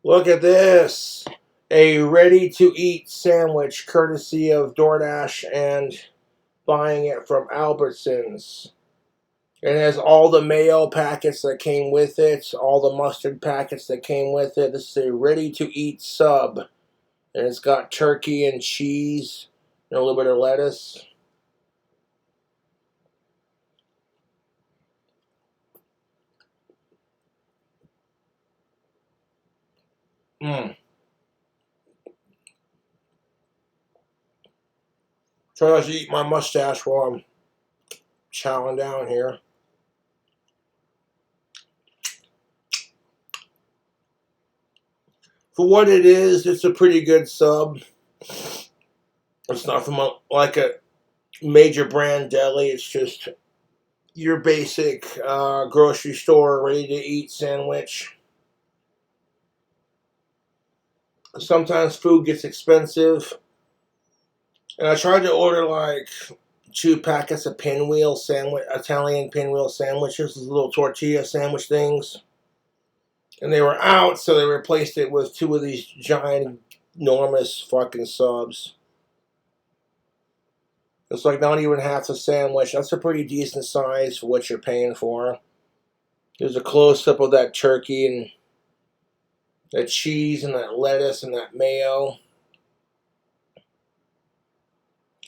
Look at this. A ready-to-eat sandwich courtesy of DoorDash and buying it from Albertsons. It has all the mayo packets that came with it, all the mustard packets that came with it. This is a ready-to-eat sub. And it's got turkey and cheese and a little bit of lettuce. Mmm. Try not to eat my mustache while I'm chowing down here. For what it is, it's a pretty good sub. It's not from like a major brand deli. It's just your basic grocery store ready-to-eat sandwich. Sometimes food gets expensive. And I tried to order like 2 packets of pinwheel sandwich, Italian pinwheel sandwiches, those little tortilla sandwich things. And they were out, so they replaced it with 2 of these giant, enormous fucking subs. It's like not even half a sandwich. That's a pretty decent size for what you're paying for. There's a close-up of that turkey and that cheese and that lettuce and that mayo.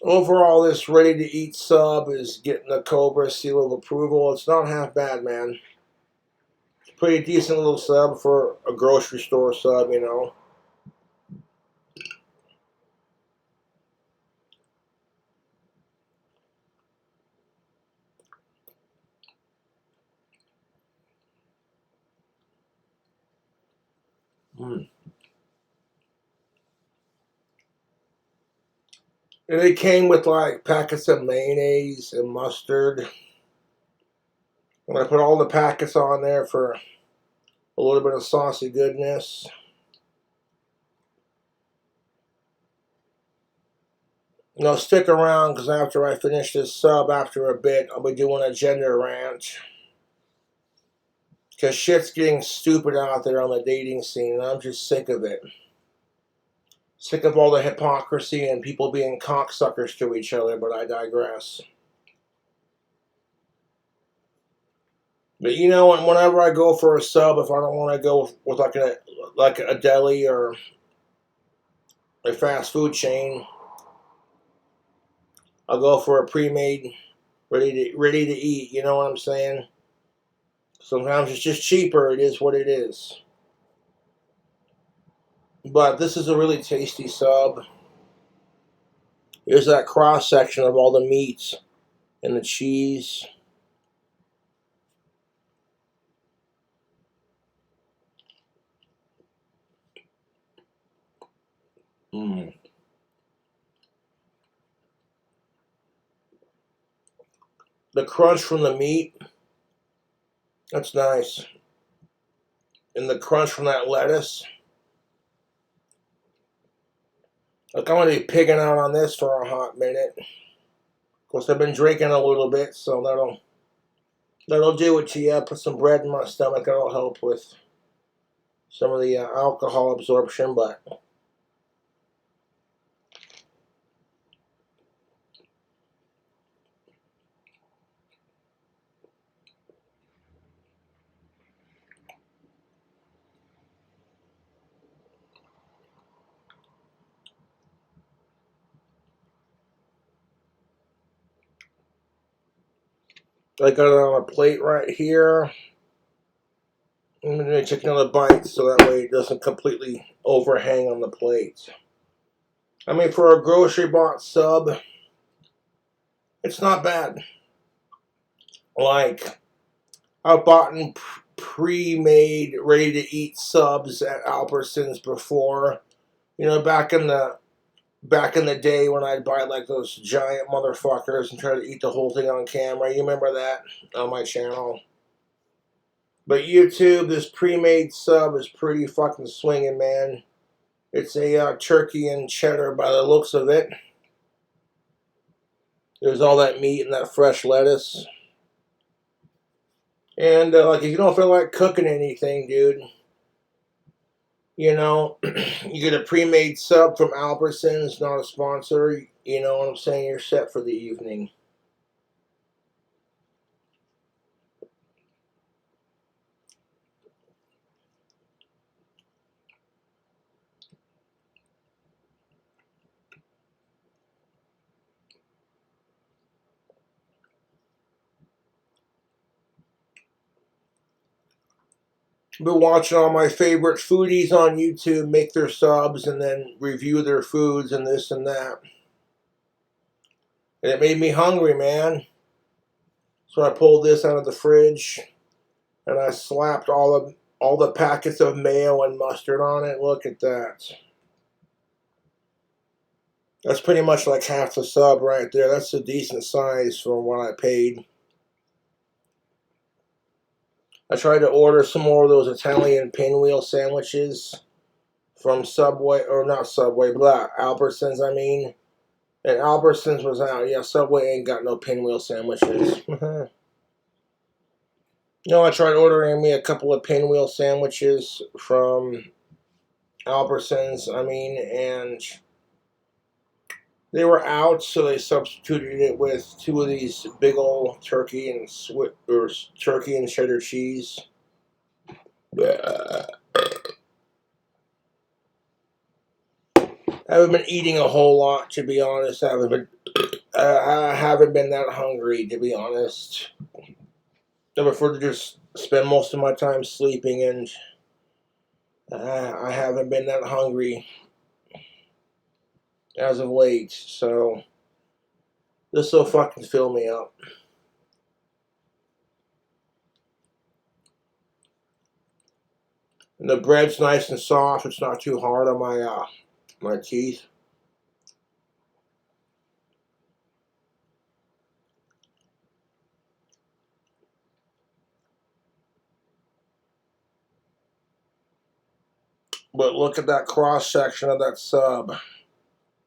Overall, this ready-to-eat sub is getting the Cobra seal of approval. It's not half bad, man. It's a pretty decent little sub for a grocery store sub, you know. Mm. And it came with like packets of mayonnaise and mustard. And I put all the packets on there for a little bit of saucy goodness. Now stick around because after I finish this sub, after a bit, I'll be doing a gender rant. Because shit's getting stupid out there on the dating scene, and I'm just sick of it. Sick of all the hypocrisy and people being cocksuckers to each other, but I digress. But you know, whenever I go for a sub, if I don't want to go with like a deli or a fast food chain, I'll go for a pre-made, ready to eat. You know what I'm saying? Sometimes it's just cheaper. It is what it is. But this is a really tasty sub. Here's that cross section of all the meats and the cheese. Mm. The crunch from the meat, that's nice. And the crunch from that lettuce. Look, I'm going to be pigging out on this for a hot minute. Of course, I've been drinking a little bit, so that'll do it to you. Put some bread in my stomach. That'll help with some of the alcohol absorption, but I got it on a plate right here. I'm going to take another bite so that way it doesn't completely overhang on the plate. I mean, for a grocery bought sub, it's not bad. Like, I've bought pre-made, ready-to-eat subs at Albertsons before. You know, back in the day when I'd buy like those giant motherfuckers and try to eat the whole thing on camera. You remember that on my channel? But YouTube, this pre-made sub is pretty fucking swinging, man. It's a turkey and cheddar by the looks of it. There's all that meat and that fresh lettuce. And like, if you don't feel like cooking anything, dude, You know, you get a pre-made sub from Albertsons, not a sponsor. You know what I'm saying? You're set for the evening. Been watching all my favorite foodies on YouTube make their subs and then review their foods and this and that. And it made me hungry, man. So I pulled this out of the fridge and I slapped all the packets of mayo and mustard on it. Look at that. That's pretty much like half the sub right there. That's a decent size for what I paid. I tried to order some more of those Italian pinwheel sandwiches from Subway, or not Subway, Albertsons, I mean. And Albertsons was out. Yeah, Subway ain't got no pinwheel sandwiches. No, I tried ordering me a couple of pinwheel sandwiches from Albertsons, I mean, and they were out, so they substituted it with two of these big old turkey and cheddar cheese. I haven't been eating a whole lot, to be honest. I haven't been that hungry, to be honest. I prefer to just spend most of my time sleeping, and I haven't been that hungry as of late, so this will fucking fill me up. And the bread's nice and soft. It's not too hard on my teeth. But look at that cross section of that sub.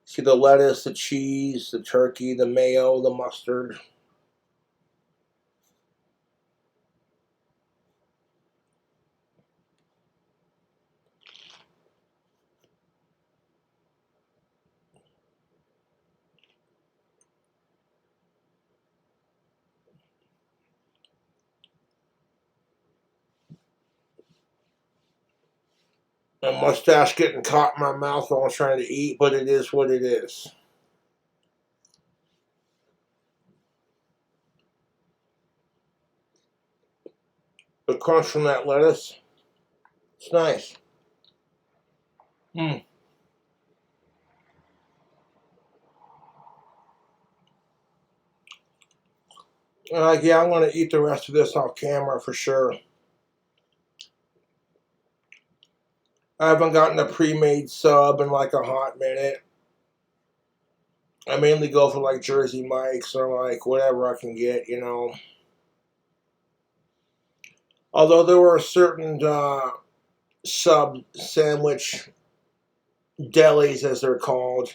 See the lettuce, the cheese, the turkey, the mayo, the mustard. A mustache getting caught in my mouth while I'm trying to eat, but it is what it is. The crunch from that lettuce, it's nice. Yeah, I'm going to eat the rest of this off camera for sure. I haven't gotten a pre-made sub in like a hot minute. I mainly go for like Jersey Mike's or like whatever I can get, you know. Although there were certain sub sandwich delis, as they're called.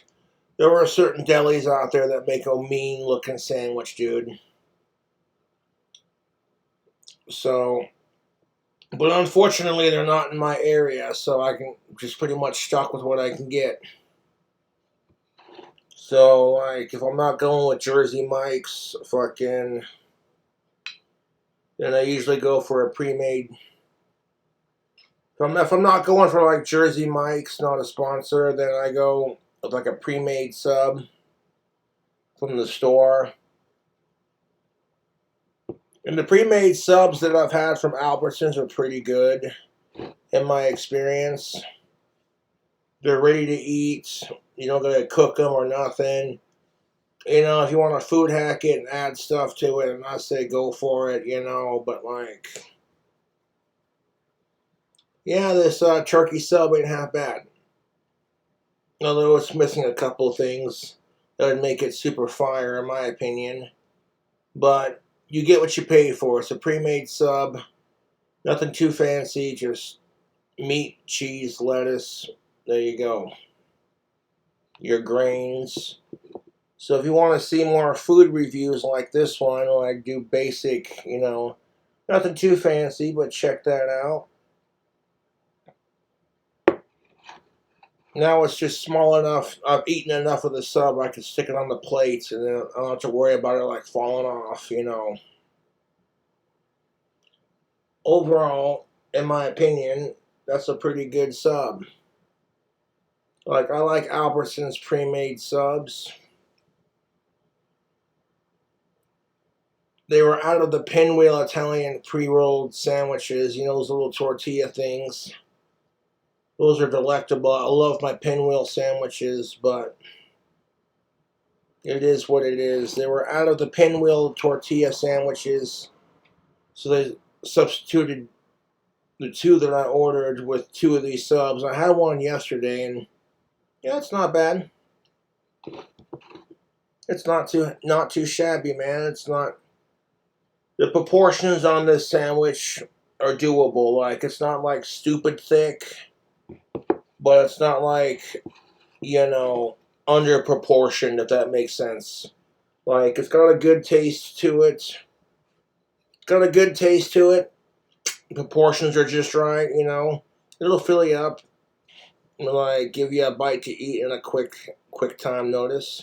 There were certain delis out there that make a mean looking sandwich, dude. So, but unfortunately, they're not in my area, so I can just pretty much stuck with what I can get. So, like, if I'm not going with Jersey Mike's, then I usually go for a pre-made. If I'm not going for like Jersey Mike's, not a sponsor, then I go with like a pre-made sub from the store. And the pre-made subs that I've had from Albertsons are pretty good, in my experience. They're ready to eat. You don't gotta cook them or nothing. You know, if you want to food hack it and add stuff to it, and I say go for it, you know, but like, yeah, this turkey sub ain't half bad. Although it's missing a couple of things that would make it super fire, in my opinion. But you get what you pay for. It's a pre-made sub. Nothing too fancy, just meat, cheese, lettuce. There you go. Your grains. So if you want to see more food reviews like this one, or I do basic, you know, nothing too fancy, but check that out. Now it's just small enough. I've eaten enough of the sub. I can stick it on the plate, and then I don't have to worry about it like falling off. You know. Overall, in my opinion, that's a pretty good sub. Like, I like Albertsons pre-made subs. They were out of the pinwheel Italian pre-rolled sandwiches. You know, those little tortilla things. Those are delectable. I love my pinwheel sandwiches, but it is what it is. They were out of the pinwheel tortilla sandwiches, so they substituted the two that I ordered with two of these subs. I had one yesterday, and yeah, it's not bad. It's not too shabby, man. It's not. The proportions on this sandwich are doable. Like, it's not like stupid thick, but it's not like, you know, under proportioned, if that makes sense. Like, it's got a good taste to it. Got a good taste to it. Proportions are just right, you know. It'll fill you up. Like, give you a bite to eat in a quick time notice.